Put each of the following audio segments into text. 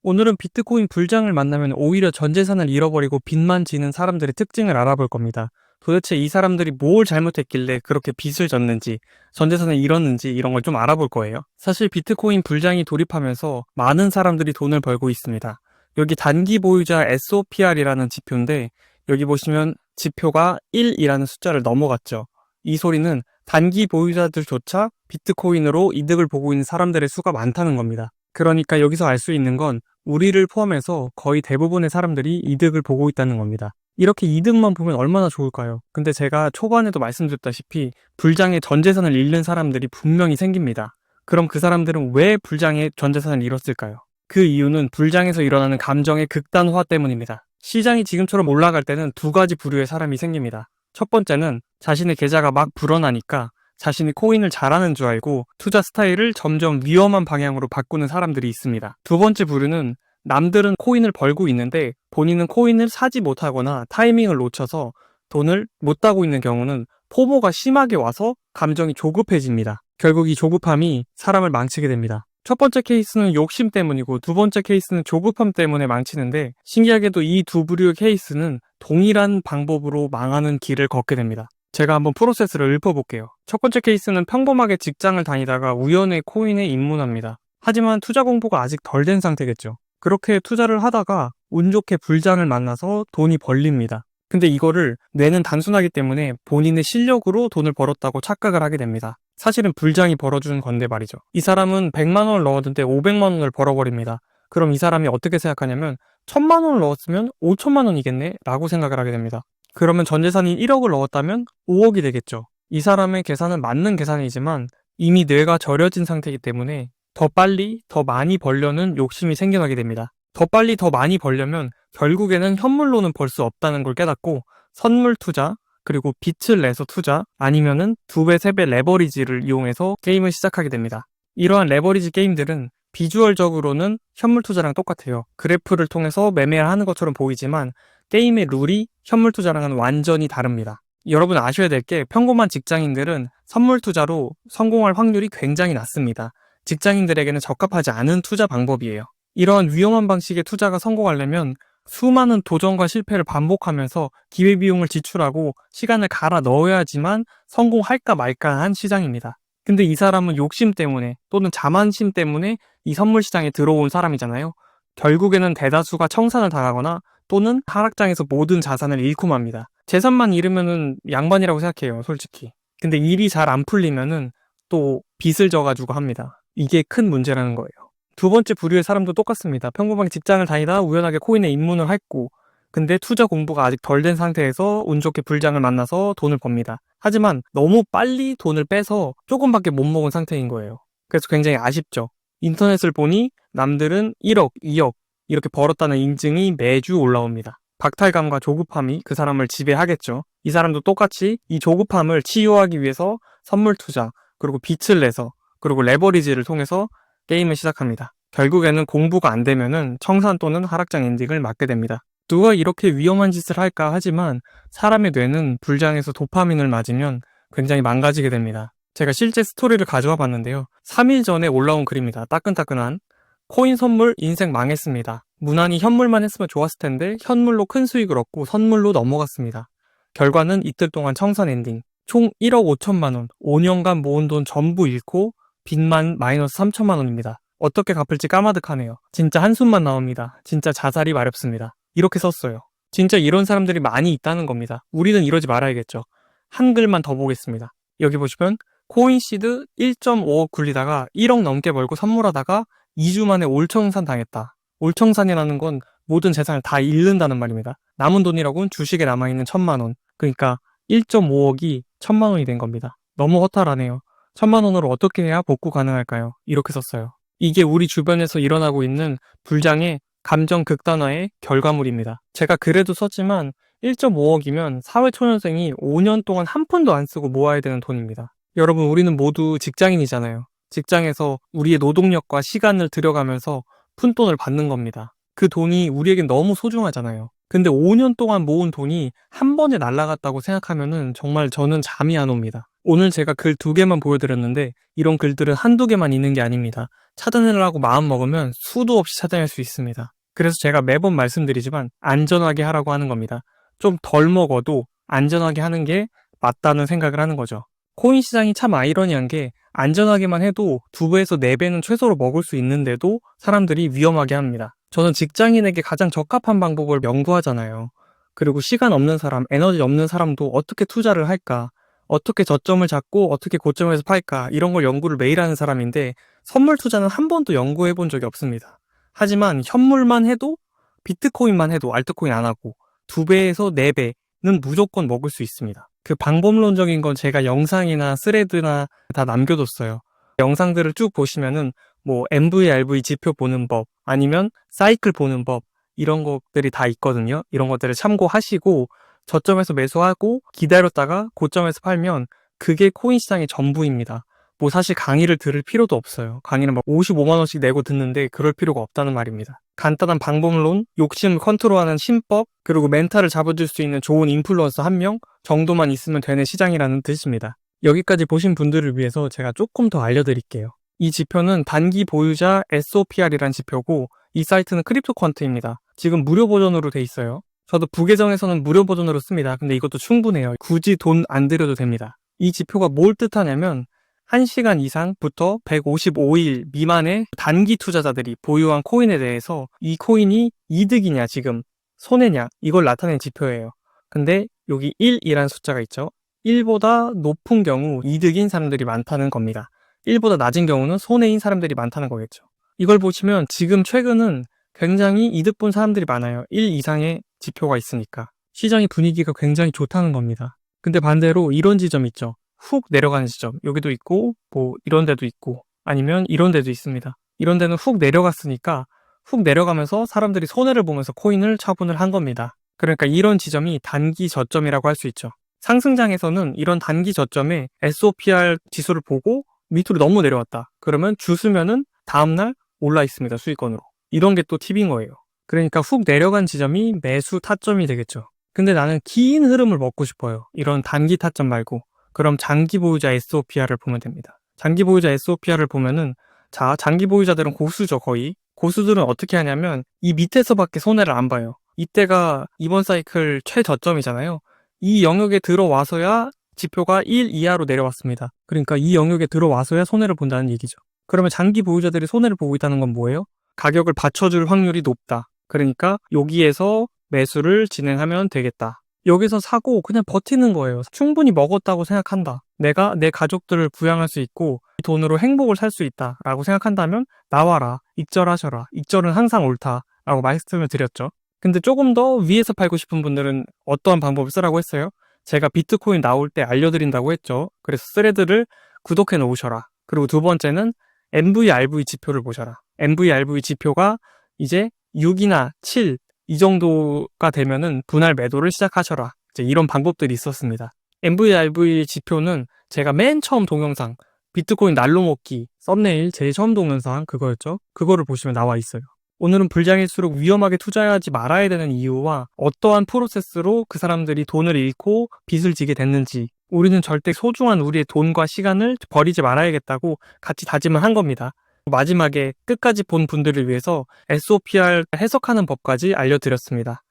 오늘은 비트코인 불장을 만나면 오히려 전 재산을 잃어버리고 빚만 지는 사람들의 특징을 알아볼 겁니다. 도대체 이 사람들이 뭘 잘못했길래 그렇게 빚을 졌는지, 전 재산을 잃었는지 이런 걸 좀 알아볼 거예요. 사실 비트코인 불장이 돌입하면서 많은 사람들이 돈을 벌고 있습니다. 여기 단기 보유자 SOPR이라는 지표인데 여기 보시면 지표가 1이라는 숫자를 넘어갔죠. 이 소리는 단기 보유자들조차 비트코인으로 이득을 보고 있는 사람들의 수가 많다는 겁니다. 그러니까 여기서 알 수 있는 건 우리를 포함해서 거의 대부분의 사람들이 이득을 보고 있다는 겁니다. 이렇게 이득만 보면 얼마나 좋을까요? 근데 제가 초반에도 말씀드렸다시피 불장에 전 재산을 잃는 사람들이 분명히 생깁니다. 그럼 그 사람들은 왜 불장에 전 재산을 잃었을까요? 그 이유는 불장에서 일어나는 감정의 극단화 때문입니다. 시장이 지금처럼 올라갈 때는 두 가지 부류의 사람이 생깁니다. 첫 번째는 자신의 계좌가 막 불어나니까 자신이 코인을 잘하는 줄 알고 투자 스타일을 점점 위험한 방향으로 바꾸는 사람들이 있습니다. 두 번째 부류는 남들은 코인을 벌고 있는데 본인은 코인을 사지 못하거나 타이밍을 놓쳐서 돈을 못 따고 있는 경우는 포모가 심하게 와서 감정이 조급해집니다. 결국 이 조급함이 사람을 망치게 됩니다. 첫 번째 케이스는 욕심 때문이고 두 번째 케이스는 조급함 때문에 망치는데 신기하게도 이 두 부류의 케이스는 동일한 방법으로 망하는 길을 걷게 됩니다. 제가 한번 프로세스를 읊어볼게요. 첫 번째 케이스는 평범하게 직장을 다니다가 우연히 코인에 입문합니다. 하지만 투자 공부가 아직 덜 된 상태겠죠. 그렇게 투자를 하다가 운 좋게 불장을 만나서 돈이 벌립니다. 근데 이거를 뇌는 단순하기 때문에 본인의 실력으로 돈을 벌었다고 착각을 하게 됩니다. 사실은 불장이 벌어주는 건데 말이죠. 이 사람은 100만 원을 넣었는데 500만 원을 벌어버립니다. 그럼 이 사람이 어떻게 생각하냐면 1000만 원을 넣었으면 5천만 원이겠네? 라고 생각을 하게 됩니다. 그러면 전 재산이 1억을 넣었다면 5억이 되겠죠. 이 사람의 계산은 맞는 계산이지만 이미 뇌가 절여진 상태이기 때문에 더 빨리, 더 많이 벌려는 욕심이 생겨나게 됩니다. 더 빨리, 더 많이 벌려면 결국에는 현물로는 벌 수 없다는 걸 깨닫고 선물 투자, 그리고 빚을 내서 투자, 아니면은 2배, 3배 레버리지를 이용해서 게임을 시작하게 됩니다. 이러한 레버리지 게임들은 비주얼적으로는 현물 투자랑 똑같아요. 그래프를 통해서 매매를 하는 것처럼 보이지만 게임의 룰이 현물 투자랑은 완전히 다릅니다. 여러분 아셔야 될 게 평범한 직장인들은 선물 투자로 성공할 확률이 굉장히 낮습니다. 직장인들에게는 적합하지 않은 투자 방법이에요. 이러한 위험한 방식의 투자가 성공하려면 수많은 도전과 실패를 반복하면서 기회비용을 지출하고 시간을 갈아 넣어야지만 성공할까 말까 한 시장입니다. 근데 이 사람은 욕심 때문에 또는 자만심 때문에 이 선물 시장에 들어온 사람이잖아요. 결국에는 대다수가 청산을 당하거나 또는 하락장에서 모든 자산을 잃고 맙니다. 재산만 잃으면은 양반이라고 생각해요, 솔직히. 근데 일이 잘 안 풀리면은 또 빚을 져가지고 합니다. 이게 큰 문제라는 거예요. 두 번째 부류의 사람도 똑같습니다. 평범하게 직장을 다니다 우연하게 코인에 입문을 했고 근데 투자 공부가 아직 덜 된 상태에서 운 좋게 불장을 만나서 돈을 법니다. 하지만 너무 빨리 돈을 빼서 조금밖에 못 먹은 상태인 거예요. 그래서 굉장히 아쉽죠. 인터넷을 보니 남들은 1억, 2억 이렇게 벌었다는 인증이 매주 올라옵니다. 박탈감과 조급함이 그 사람을 지배하겠죠. 이 사람도 똑같이 이 조급함을 치유하기 위해서 선물 투자, 그리고 빚을 내서, 그리고 레버리지를 통해서 게임을 시작합니다. 결국에는 공부가 안 되면은 청산 또는 하락장 엔딩을 맞게 됩니다. 누가 이렇게 위험한 짓을 할까 하지만 사람의 뇌는 불장에서 도파민을 맞으면 굉장히 망가지게 됩니다. 제가 실제 스토리를 가져와 봤는데요. 3일 전에 올라온 글입니다. 따끈따끈한 코인 선물 인생 망했습니다. 무난히 현물만 했으면 좋았을 텐데 현물로 큰 수익을 얻고 선물로 넘어갔습니다. 결과는 이틀 동안 청산 엔딩. 총 1억 5천만 원, 5년간 모은 돈 전부 잃고 빚만 마이너스 3천만 원입니다. 어떻게 갚을지 까마득하네요. 진짜 한숨만 나옵니다. 진짜 자살이 마렵습니다. 이렇게 썼어요. 진짜 이런 사람들이 많이 있다는 겁니다. 우리는 이러지 말아야겠죠. 한글만 더 보겠습니다. 여기 보시면 코인시드 1.5억 굴리다가 1억 넘게 벌고 선물하다가 2주 만에 올청산 당했다. 올청산이라는 건 모든 재산을 다 잃는다는 말입니다. 남은 돈이라고는 주식에 남아있는 1,000만 원. 그러니까 1.5억이 1,000만 원이 된 겁니다. 너무 허탈하네요. 1,000만 원으로 어떻게 해야 복구 가능할까요? 이렇게 썼어요. 이게 우리 주변에서 일어나고 있는 불장의 감정 극단화의 결과물입니다. 제가 글에도 썼지만 1.5억이면 사회초년생이 5년 동안 한 푼도 안 쓰고 모아야 되는 돈입니다. 여러분, 우리는 모두 직장인이잖아요. 직장에서 우리의 노동력과 시간을 들여가면서 푼돈을 받는 겁니다. 그 돈이 우리에겐 너무 소중하잖아요. 근데 5년 동안 모은 돈이 한 번에 날아갔다고 생각하면은 정말 저는 잠이 안 옵니다. 오늘 제가 글 2개만 보여드렸는데 이런 글들은 한두 개만 있는 게 아닙니다. 찾아내려고 마음 먹으면 수도 없이 찾아낼 수 있습니다. 그래서 제가 매번 말씀드리지만 안전하게 하라고 하는 겁니다. 좀 덜 먹어도 안전하게 하는 게 맞다는 생각을 하는 거죠. 코인 시장이 참 아이러니한 게 안전하게만 해도 2배에서 4배는 최소로 먹을 수 있는데도 사람들이 위험하게 합니다. 저는 직장인에게 가장 적합한 방법을 연구하잖아요. 그리고 시간 없는 사람, 에너지 없는 사람도 어떻게 투자를 할까? 어떻게 저점을 잡고 어떻게 고점에서 팔까? 이런 걸 연구를 매일 하는 사람인데 선물 투자는 한 번도 연구해 본 적이 없습니다. 하지만 현물만 해도 비트코인만 해도 알트코인 안 하고 2배에서 4배는 무조건 먹을 수 있습니다. 그 방법론적인 건 제가 영상이나 스레드나 다 남겨뒀어요. 영상들을 쭉 보시면은 뭐 MVRV 지표 보는 법 아니면 사이클 보는 법 이런 것들이 다 있거든요. 이런 것들을 참고하시고 저점에서 매수하고 기다렸다가 고점에서 팔면 그게 코인 시장의 전부입니다. 뭐 사실 강의를 들을 필요도 없어요. 강의는 막 55만 원씩 내고 듣는데 그럴 필요가 없다는 말입니다. 간단한 방법론, 욕심을 컨트롤하는 신법, 그리고 멘탈을 잡아줄 수 있는 좋은 인플루언서 1명 정도만 있으면 되는 시장이라는 뜻입니다. 여기까지 보신 분들을 위해서 제가 조금 더 알려드릴게요. 이 지표는 단기 보유자 SOPR이란 지표고 이 사이트는 크립토퀀트입니다. 지금 무료 버전으로 돼 있어요. 저도 부계정에서는 무료 버전으로 씁니다. 근데 이것도 충분해요. 굳이 돈 안 들여도 됩니다. 이 지표가 뭘 뜻하냐면 1시간 이상부터 155일 미만의 단기 투자자들이 보유한 코인에 대해서 이 코인이 이득이냐 지금 손해냐 이걸 나타낸 지표예요. 근데 여기 1이라는 숫자가 있죠. 1보다 높은 경우 이득인 사람들이 많다는 겁니다. 1보다 낮은 경우는 손해인 사람들이 많다는 거겠죠. 이걸 보시면 지금 최근은 굉장히 이득 본 사람들이 많아요. 1 이상의 지표가 있으니까. 시장의 분위기가 굉장히 좋다는 겁니다. 근데 반대로 이런 지점 있죠. 훅 내려가는 지점. 여기도 있고 뭐 이런 데도 있고 아니면 이런 데도 있습니다. 이런 데는 훅 내려갔으니까 훅 내려가면서 사람들이 손해를 보면서 코인을 처분을 한 겁니다. 그러니까 이런 지점이 단기 저점이라고 할 수 있죠. 상승장에서는 이런 단기 저점에 SOPR 지수를 보고 밑으로 너무 내려왔다. 그러면 주수면은 다음날 올라 있습니다. 수익권으로. 이런 게 또 팁인 거예요. 그러니까 훅 내려간 지점이 매수 타점이 되겠죠. 근데 나는 긴 흐름을 먹고 싶어요. 이런 단기 타점 말고. 그럼 장기 보유자 SOPR을 보면 됩니다. 장기 보유자 SOPR을 보면은 자, 장기 보유자들은 고수죠, 거의. 고수들은 어떻게 하냐면 이 밑에서밖에 손해를 안 봐요. 이때가 이번 사이클 최저점이잖아요. 이 영역에 들어와서야 지표가 1 이하로 내려왔습니다. 그러니까 이 영역에 들어와서야 손해를 본다는 얘기죠. 그러면 장기 보유자들이 손해를 보고 있다는 건 뭐예요? 가격을 받쳐줄 확률이 높다. 그러니까 여기에서 매수를 진행하면 되겠다. 여기서 사고 그냥 버티는 거예요. 충분히 먹었다고 생각한다. 내가 내 가족들을 부양할 수 있고 이 돈으로 행복을 살 수 있다 라고 생각한다면 나와라. 익절하셔라. 익절은 항상 옳다 라고 말씀을 드렸죠. 근데 조금 더 위에서 팔고 싶은 분들은 어떠한 방법을 쓰라고 했어요? 제가 비트코인 나올 때 알려드린다고 했죠. 그래서 스레드를 구독해 놓으셔라. 그리고 두 번째는 MVRV 지표를 보셔라. MVRV 지표가 이제 6이나 7 이 정도가 되면은 분할 매도를 시작하셔라. 이제 이런 방법들이 있었습니다. MVRV 지표는 제가 맨 처음 동영상 비트코인 날로 먹기 썸네일 제일 처음 동영상 그거였죠. 그거를 보시면 나와 있어요. 오늘은 불장일수록 위험하게 투자하지 말아야 되는 이유와 어떠한 프로세스로 그 사람들이 돈을 잃고 빚을 지게 됐는지 우리는 절대 소중한 우리의 돈과 시간을 버리지 말아야겠다고 같이 다짐을 한 겁니다. 마지막에 끝까지 본 분들을 위해서 SOPR 해석하는 법까지 알려드렸습니다.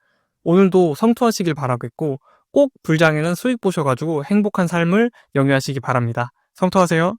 오늘도 성투하시길 바라겠고 꼭 불장에는 수익 보셔가지고 행복한 삶을 영위하시기 바랍니다. 성투하세요.